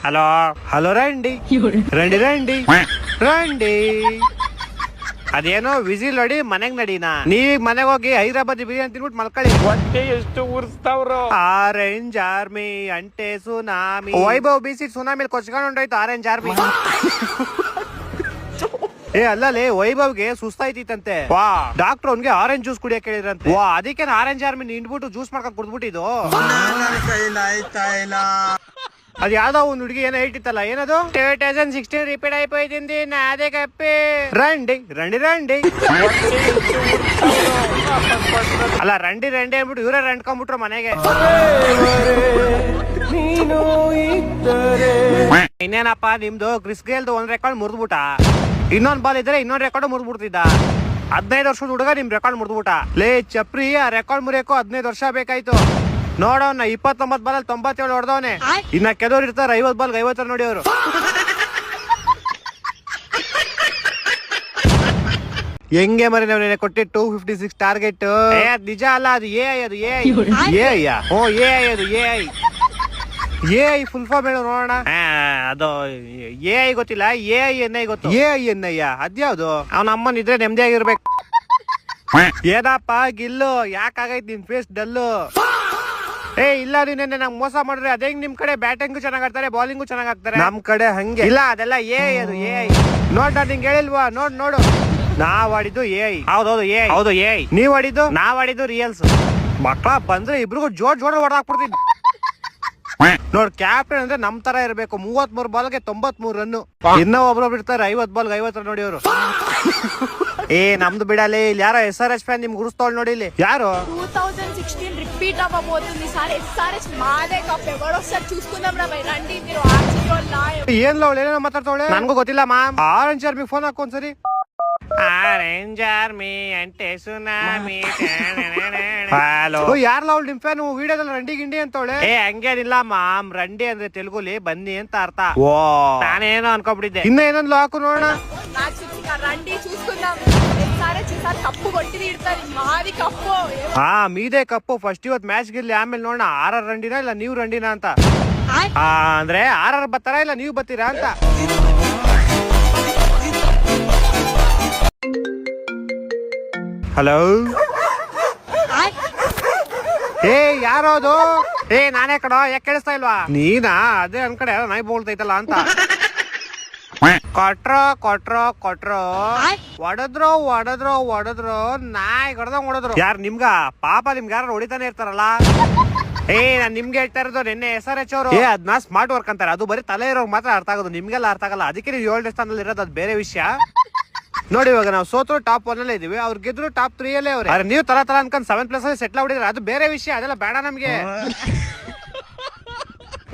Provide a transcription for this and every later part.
Hello hello ರಂಡಿ ರಂಡಿ ರಂಡಿ ರಂಡಿ ಅದೇನೋ whistle ಹೊಡಿ ಮನೆಗ್ ನಡೀನಾ ನೀವ್ ಮನೆಗ್ ಹೋಗಿ ಹೈದರಾಬಾದ್ ಬಿರಿಯಾನಿ ತಿನ್ಬಿಟ್ಟು ಮಲ್ಕೊಳ್ಳಿ. ಹೊಟ್ಟೆ ಎಷ್ಟು ಉರ್ಸ್ತಾವ್ರು. ಆರೆಂಜ್ ಆರ್ಮಿ ಅಂಟೆ ಸುನಾಮಿ ವೈಭವ್ ಬಿಸಿ ಸುನಾಮಿ ಕೊಚ್ಕೊಂಡು ಹೊಂಟೋಯ್ತು ಆರೆಂಜ್ ಆರ್ಮಿ. ಏ ಅಲ್ಲೇ ವೈಭವ್ಗೆ ಸುಸ್ತಾಯ್ತಿತ್ತಂತೆ. ವಾ ಡಾಕ್ಟರ್ ಅವ್ನ್ಗೆ ಆರೆಂಜ್ ಜ್ಯೂಸ್ ಕುಡಿಯಕ್ ಹೇಳಿದ್ರಂತೆ. ವಾ ಅದಕ್ಕೆ ಆರೆಂಜ್ ಆರ್ಮಿ ನಿಂಡ್ಬಿಟ್ಟು ಜ್ಯೂಸ್ ಮಾಡ್ಕೊಂಡ್ ಕುಡ್ದ್ಬಿಟ್ಟಿದ್ದು. ಅದ್ ಯಾವ್ದೋ ಒಂದ್ ಹುಡುಗಿ ಏನೋ ಹೇಳ್ತಿತ್ತಲ್ಲ, ಏನದು 2016 ರಿಪೀಟ್ అయిపోయింది నాదే కప్పే రండి రండి రండి ಅಲ್ಲ ರಂಡಿ ರಂಡಿ ಅಂದ್ಬಿಟ್ಟು ಇವರೇ ರಂಡ್ಕೊಂಡ್ಬಿಟ್ರು ಮನೆಗೆ. ಇನ್ನೇನಪ್ಪ ನಿಮ್ದು ಕ್ರಿಸ್ ಗೇಲ್ದು ಒಂದ್ ರೆಕಾರ್ಡ್ ಮುರಿದ್ಬಿಟ್ಟ, ಇನ್ನೊಂದ್ ಬಾಲ್ ಇದ್ರೆ ಇನ್ನೊಂದ್ ರೆಕಾರ್ಡ್ ಮುರಿದ್ಬಿಡ್ತಿದ್ದ. 15 ವರ್ಷದ ಹುಡುಗ ನಿಮ್ ರೆಕಾರ್ಡ್ ಮುರಿದ್ಬಿಟ್ಟ. ಲೇ ಚಪ್ರಿ, ಆ ರೆಕಾರ್ಡ್ ಮುರಿಯಕ್ಕೂ 15 ವರ್ಷ ಬೇಕಾಯ್ತು. ನೋಡೋಣ 29 ಬಾಲಲ್ಲಿ 97 ಹೊಡೆದವನೆ. ಇನ್ನ ಕೆಲವ್ರು ಇರ್ತಾರೆ 50 ಬಾಲ್ಗೆ 50 ನೋಡಿ ಅವರು. ಹೆಂಗೆ ಮರಿ ನಾವು ಕೊಟ್ಟಿ 256 ಟಾರ್ಗೆಟ್. ನಿಜ ಅಲ್ಲ, ಅದು ಎ ಐ, ಅದು ಎ ಐ. ಓ ಎ ಐ, ಅದು A I. A I full form ಹೇಳು ನೋಡೋಣ. ಅದು ಎ ಐ ಗೊತ್ತಿಲ್ಲ, ಎ ಐ ಎನ್ ಐ ಗೊತ್ತು. ಎ ಐ ಎನ್ ಐ ಅದ್ಯಾವ್ದು? ಅವನ ಅಮ್ಮನ್ ಇದ್ರೆ ನೆಮ್ಮದಿಯಾಗಿರ್ಬೇಕು. ಏನಪ್ಪ ಗಿಲ್ಲು, ಯಾಕಾಗೈತ್ ನಿನ್ ಫೇಸ್ ಡಲ್ಲು? ಏ ಇಲ್ಲ, ನೀನೆ ನಂಗೆ ಮೋಸ ಮಾಡ್ರೆ ಅದೇ ನಿಮ್ ಕಡೆ ಬ್ಯಾಟಿಂಗು ಚೆನ್ನಾಗ್ ಆಡ್ತಾರೆ, ಬಾಲಿಂಗು ಚೆನ್ನಾಗ್ ಆಗ್ತಾರೆ. ನಮ್ ಕಡೆ ಹಂಗೆ ಇಲ್ಲ, ಅದೆಲ್ಲ ಎ ಐ, ಅದು ಎ ಐ. ನೋಡ್ ನಿಂಗೆ ಹೇಳಿಲ್ವಾ? ನೋಡು ನಾವ್ ಆಡಿದ್ದು ಎ ಐ. ಹೌದೌದು ಎ ಐ, ಹೌದು ಎ ಐ. ನೀವ್ ಆಡಿದ್ದು? ನಾವ್ ಆಡಿದ್ದು ರಿಯಲ್ಸ್. ಮಕ್ಕಳ ಬಂದ್ರೆ ಇಬ್ರಿಗೂ ಜೋಡ್ ಹೊಡೆದಾಕ್ಬಿಡ್ತೀನಿ. ನೋಡ್ ಕ್ಯಾಪ್ಟನ್ ಅಂದ್ರೆ ನಮ್ ತರ ಇರ್ಬೇಕು. 33 ಬಾಲ್ಗೆ 93 ರನ್ನು. ಇನ್ನ ಒಬ್ರೊಬ್ರು ಇರ್ತಾರೆ 50 ಬಾಲ್ಗೆ 50 ರನ್ ನೋಡಿ ಅವರು. ಏ నమ్దు బిడాలి యారో ఎస్ఆర్ఎస్ ఫ్యాన్ నిమ్ గురుస్తోళ్ళు నోడిలి యారో 2016 రిపీట్ అవ్వబోతుంది సార్. ఎస్ఆర్ఎస్ మాదే కప్ ఎవడొస్తారు చూసుకుందాం రా బై. రండి మీరు ಏನ್ ಲವ್ ಏನೇನೋ ಮಾತಾಡ್ತಾವಳೆ, ನನ್ಗೂ ಗೊತ್ತಿಲ್ಲ ಮಾಮ್. ಆರೆಂಜ್ ಆರ್ಮಿ ಫೋನ್ ಹಾಕು ಒಂದ್ಸರಿ. ಆರೆಂಜ್ ಆರ್ಮಿ ಅಂಟೆ ಸುನಾಮಿ. ಹಲೋ, ಯಾರಲ್ಲ ಅವಳು ನಿಮ್ ಫ್ಯಾನ್? ವಿಡಿಯೋದಲ್ಲಿ ರಂಡಿ ಗಿಂಡಿ ಅಂತವಳೆ. ಏ ಹಂಗೇನಿಲ್ಲ ಮಾಮ್, ರಂಡಿ ಅಂದ್ರೆ ತೆಲುಗುಲಿ ಬನ್ನಿ ಅಂತ ಅರ್ಥ. ಓ ನಾನೇನೋ ಅನ್ಕೊಂಡ್ಬಿಟ್ಟಿದ್ದೆ. ಇನ್ನ ಏನಂದ್ಲು ಹಾಕು ನೋಡೋಣ. రండి చూసుకుందాం. కప్పు కొట్టి తీడతారు, మాది కప్పు. ಹಾ ಮೀದೆ ಕಪ್ಪು. ಫಸ್ಟ್ ಇವತ್ ಮ್ಯಾಚ್ ಗಿರ್ಲಿ, ಆಮೇಲೆ ನೋಡೋಣ ಆರ್ ರಂಡಿನಾ ಇಲ್ಲ ನೀವು ರಂಡಿನಾ ಅಂತ. ಅಂದ್ರೆ ಆರ್ ಬರ್ತಾರ ಇಲ್ಲ ನೀವು ಬರ್ತೀರಾ ಅಂತ. ಹಲೋ, ಏ ಯಾರೋದು? ಏ ನಾನೇ ಕಡೋ, ಯಾಕೆ ಕೇಳಿಸ್ತಾ ಇಲ್ವಾ? ನೀನಾ? ಅದೇ ಅನ್ಕಡೆ ನಾಯಿ ಬೋಳ್ತೈತಲ್ಲ ಅಂತ. ಕೊಟ್ರೋ ಹೊಡೆದ್ರು ನಾಯಿ ಹೊಡೆದಂಗ್ ಹೊಡೆದ್ರು. ಯಾರು ನಿಮ್ಗ? ಪಾಪ ನಿಮ್ಗೆ ಯಾರು ಹೊಡಿತಾನೆ ಇರ್ತಾರಲ್ಲ. ಏ ನಾನ್ ನಿಮ್ಗೆ ಹೇಳ್ತಾ ಇರೋದು, ನಿನ್ನೆ SRH ಅವರು ಅದನ್ನ ಸ್ಮಾರ್ಟ್ ವರ್ಕ್ ಅಂತಾರೆ. ಅದು ಬರೀ ತಲೆ ಇರೋರು ಮಾತ್ರ ಅರ್ಥ ಆಗೋದು, ನಿಮ್ಗೆಲ್ಲ ಅರ್ಥ ಆಗಲ್ಲ. ಅದಕ್ಕೆ ನೀವು 7ನೇ ಸ್ಥಾನದಲ್ಲಿ ಇರೋದು, ಅದು ಬೇರೆ ವಿಷಯ. ನೋಡಿ ಇವಾಗ ನಾವು ಸೋತರು ಟಾಪ್ 1 ಅಲ್ಲೇ ಇದೀವಿ, ಅವ್ರು ಗೆದ್ರು ಟಾಪ್ 3 ಅಲ್ಲೇ ಅವ್ರೆ. ನೀವು ತರ ಅನ್ಕೊಂಡ್ 7+ ಅಲ್ಲಿ ಸೆಟ್ಲ್ ಆಗ್ಬಿಟ್ಟಿದ್ರೆ ಅದು ಬೇರೆ ವಿಷಯ. ಅದೆಲ್ಲ ಬೇಡ ನಮ್ಗೆ.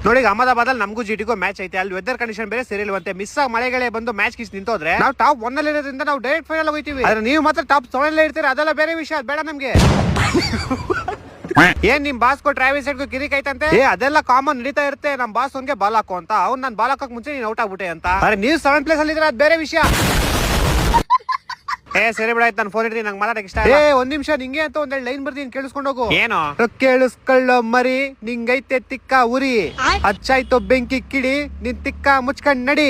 ನೋಡಿ ಅಹಮದಾಬಾದ್ ಅಲ್ಲಿ ನಮಗೂ ಜಿಟಿಗೂ ಮ್ಯಾಚ್ ಐತೆ. ಅಲ್ಲಿ ವೆದರ್ ಕಂಡೀಷನ್ ಬೇರೆ ಸರಿಯಿಲ್ವಂತೆ. ಮಿಸ್ ಆಗಿ ಮಳೆಗಳೇ ಬಂದು ಮ್ಯಾಚ್ ಕಿಸ್ ನಿಂತೋದ್ರೆ ನಾವು ಟಾಪ್ 1 ಅಲ್ಲಿ ಇರೋದ್ರಿಂದ ನಾವು ಡೈರೆಕ್ಟ್ ಫೈನಲ್ ಹೋಗ್ತೀವಿ. ಆದ್ರೆ ನೀವು ಮಾತ್ರ ಟಾಪ್ 7 ಅಲ್ಲೇ ಇರ್ತೀರಾ, ಅದೆಲ್ಲ ಬೇರೆ ವಿಷಯ. ಅದು ಬೇಡ ನಮ್ಗೆ. ಏನ್ ನಿಮ್ ಬಾಸ್ ಟ್ರಾವಿಸ್ ಹೆಡ್ಗೂ ಕಿರಿಕ್ ಐತಂತೆ? ಏ ಅದೆಲ್ಲ ಕಾಮನ್ ನಡೀತಾ ಇರುತ್ತೆ. ನಮ್ ಬಾಸ್ ಅವ್ನ್ಗೆ ಬಾಲ್ ಹಾಕೋ ಅಂತ, ಅವ್ನ್ ನಾನ್ ಬಾಲ್ ಹಾಕಕ್ ಮುಂಚೆ ನೀನ್ ಔಟ್ ಆಗ್ಬಿಟ್ಟೆ ಅಂತ. ಆದ್ರೆ ನೀವು 7 ಅಲ್ಲಿ ಇದ್ರೆ ಅದು ಬೇರೆ ವಿಷಯ. ಏ ಸರಿ ಬಿಡಾಯ್ತು, ನಾನು ಫೋನ್ ಇಡ್ತೀನಿ, ನಂಗೆ ಮಾತಾಡಕ್ ಇಷ್ಟ. ಏ ಒಂದ್ ನಿಮಿಷ, ನಿಂಗೆ ಅಂತ ಒಂದೆರಡು ಲೈನ್ ಬರ್ತೀನಿ, ಕೇಳಿಸ್ಕೊಂಡು ಹೋಗು. ಏನು ಕೇಳಿಸ್ಕೊಳ್ಳೋ ಮರಿ, ನಿಂಗೈತೆ ತಿಕ್ಕ ಉರಿ, ಹಚ್ಚಾಯ್ತು ಬೆಂಕಿ ಕಿಡಿ, ನಿನ್ ತಿಕ್ಕ ಮುಚ್ಕೊಂಡ್ ನಡಿ.